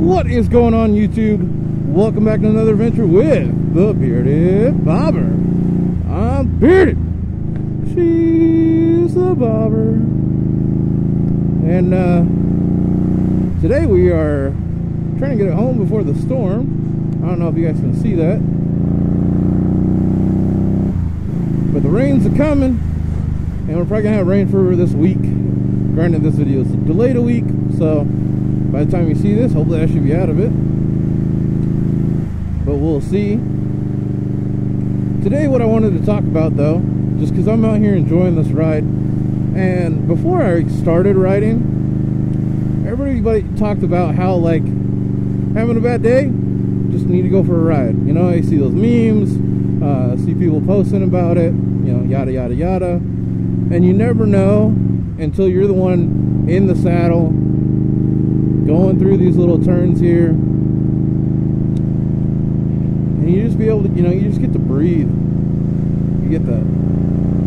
What is going on, YouTube? Welcome back to another adventure with the Bearded Bobber. I'm bearded. She's the bobber. And today we are trying to get it home before the storm. I don't know if you guys can see that, but the rains are coming, and we're probably gonna have rain for this week. Granted, this video is delayed a week, so by the time you see this, hopefully I should be out of it, but we'll see. Today what I wanted to talk about, though, just because I'm out here enjoying this ride, and before I started riding, everybody talked about how, like, having a bad day, just need to go for a ride. You know, I see those memes, see people posting about it, you know, yada yada yada, and you never know until you're the one in the saddle going through these little turns here, and you just be able to, you know, you just get to breathe. You get the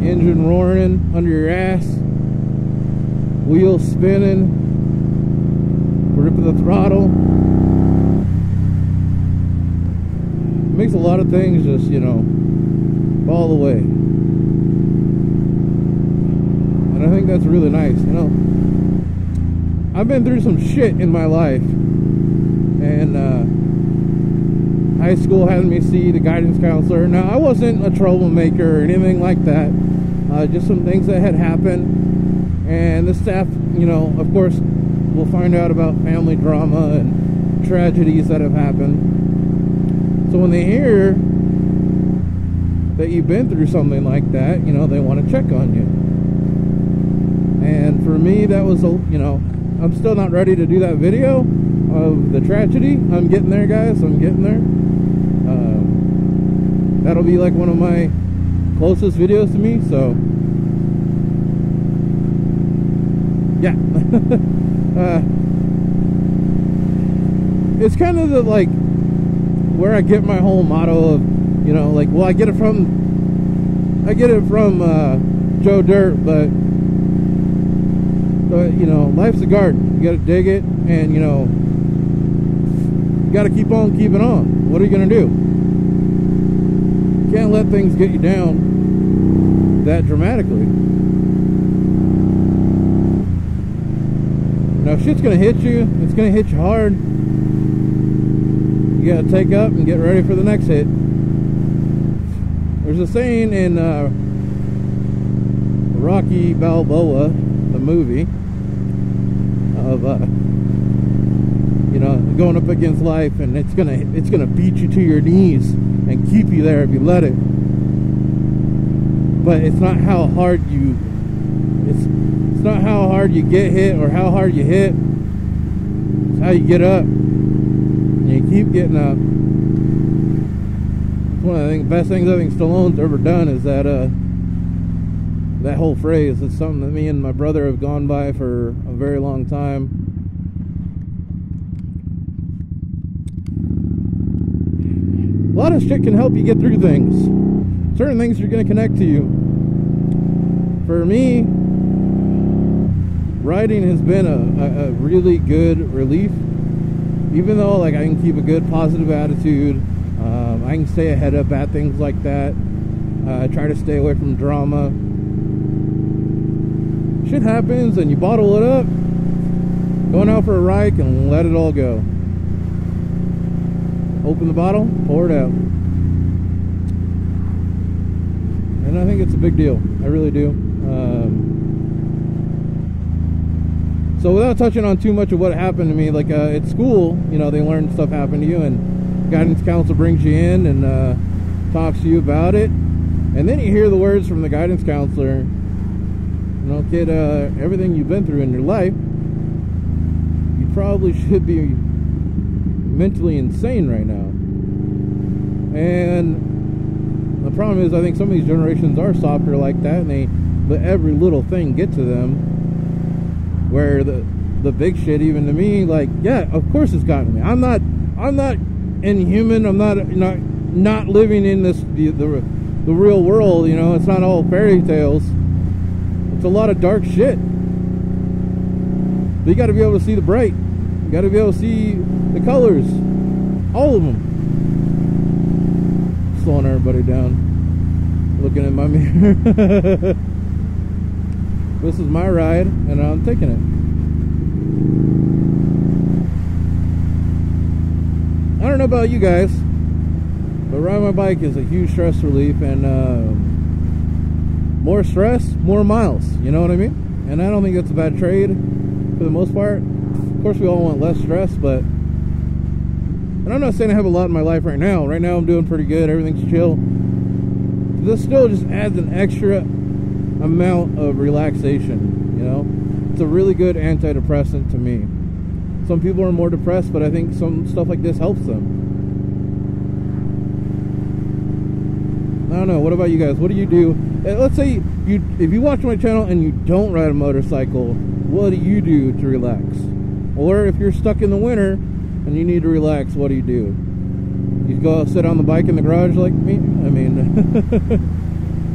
engine roaring under your ass, wheels spinning, grip of the throttle. It makes a lot of things just, you know, fall away. And I think that's really nice, you know. I've been through some shit in my life, and high school had me see the guidance counselor. Now, I wasn't a troublemaker or anything like that, just some things that had happened, and the staff, you know, of course, will find out about family drama and tragedies that have happened. So when they hear that you've been through something like that, you know, they want to check on you. And for me, that was, you know, I'm still not ready to do that video of the tragedy. I'm getting there, guys. I'm getting there. That'll be like one of my closest videos to me. So, yeah. It's kind of the, like, where I get my whole motto of, you know, like, well, I get it from Joe Dirt, but you know, life's a garden. You gotta dig it, and, you know, you gotta keep on keeping on. What are you gonna do? You can't let things get you down that dramatically. Now, if shit's gonna hit you, it's gonna hit you hard. You gotta take up and get ready for the next hit. There's a saying in Rocky Balboa, the movie, of you know, going up against life, and it's gonna beat you to your knees and keep you there if you let it. But it's not how hard you it's not how hard you get hit or how hard you hit. It's how you get up, and you keep getting up. It's one of the best things I think Stallone's ever done is that that whole phrase. It's something that me and my brother have gone by for a very long time. A lot of shit can help you get through things. Certain things are going to connect to you. For me, riding has been a really good relief. Even though, like, I can keep a good positive attitude, I can stay ahead of bad things like that. I try to stay away from drama. Shit happens and you bottle it up, going out for a ride, and let it all go. Open the bottle, pour it out. And I think it's a big deal. I really do. So without touching on too much of what happened to me, like at school, you know, they learn stuff happened to you, and guidance counselor brings you in and talks to you about it. And then you hear the words from the guidance counselor. You know, kid, everything you've been through in your life, you probably should be mentally insane right now. And the problem is, I think some of these generations are softer like that, and they let every little thing get to them. Where the big shit, even to me, like, yeah, of course it's gotten me. I'm not inhuman. I'm not living in this the real world. You know, it's not all fairy tales. It's a lot of dark shit. But you got to be able to see the bright. You gotta be able to see the colors, all of them. Slowing everybody down, looking in my mirror. This is my ride, and I'm taking it. I don't know about you guys, but riding my bike is a huge stress relief, and more stress, more miles, you know what I mean? And I don't think that's a bad trade for the most part. Of course, we all want less stress, but, and I'm not saying I have a lot in my life right now. Right now I'm doing pretty good, everything's chill. This still just adds an extra amount of relaxation, you know? It's a really good antidepressant to me. Some people are more depressed, but I think some stuff like this helps them. I don't know, what about you guys? What do you do? Let's say if you watch my channel and you don't ride a motorcycle, what do you do to relax? Or if you're stuck in the winter and you need to relax, what do? You go sit on the bike in the garage like me? I mean,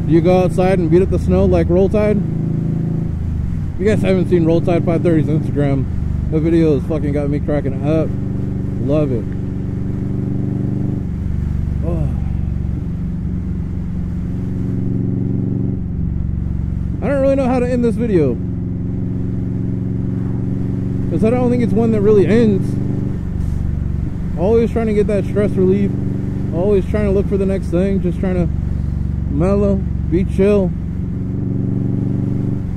do you go outside and beat up the snow like Rolltide? If you guys haven't seen Rolltide 530's Instagram, the video has fucking got me cracking up. Love it. Oh. I don't really know how to end this video, because I don't think it's one that really ends. Always trying to get that stress relief, always trying to look for the next thing, just trying to mellow, be chill.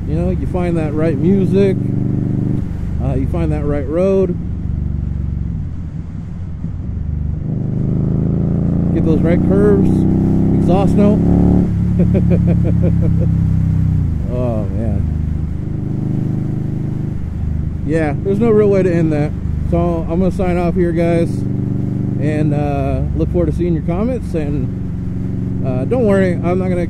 You know, you find that right music, you find that right road, get those right curves, exhaust note. Oh man, yeah, there's no real way to end that. So I'm gonna sign off here, guys, and look forward to seeing your comments. And don't worry, I'm not gonna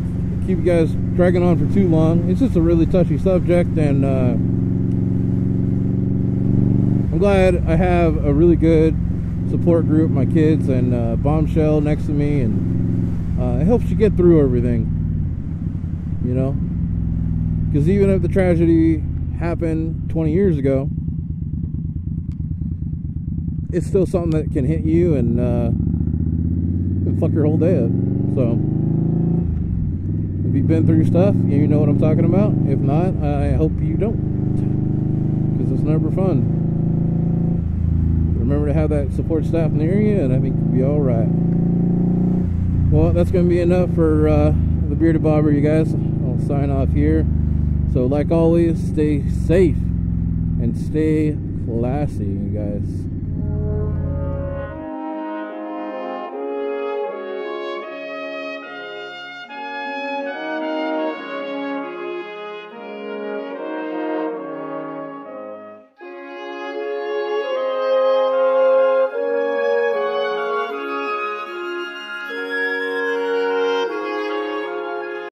keep you guys dragging on for too long. It's just a really touchy subject, and I'm glad I have a really good support group, my kids and Bombshell next to me, and it helps you get through everything, you know. Because even if the tragedy happened 20 years ago, it's still something that can hit you and fuck your whole day up. So, if you've been through stuff, you know what I'm talking about. If not, I hope you don't, because it's never fun. Remember to have that support staff near you, and I think you'll be all right. Well, that's going to be enough for the Bearded Bobber, you guys. I'll sign off here. So like always, stay safe and stay classy, you guys.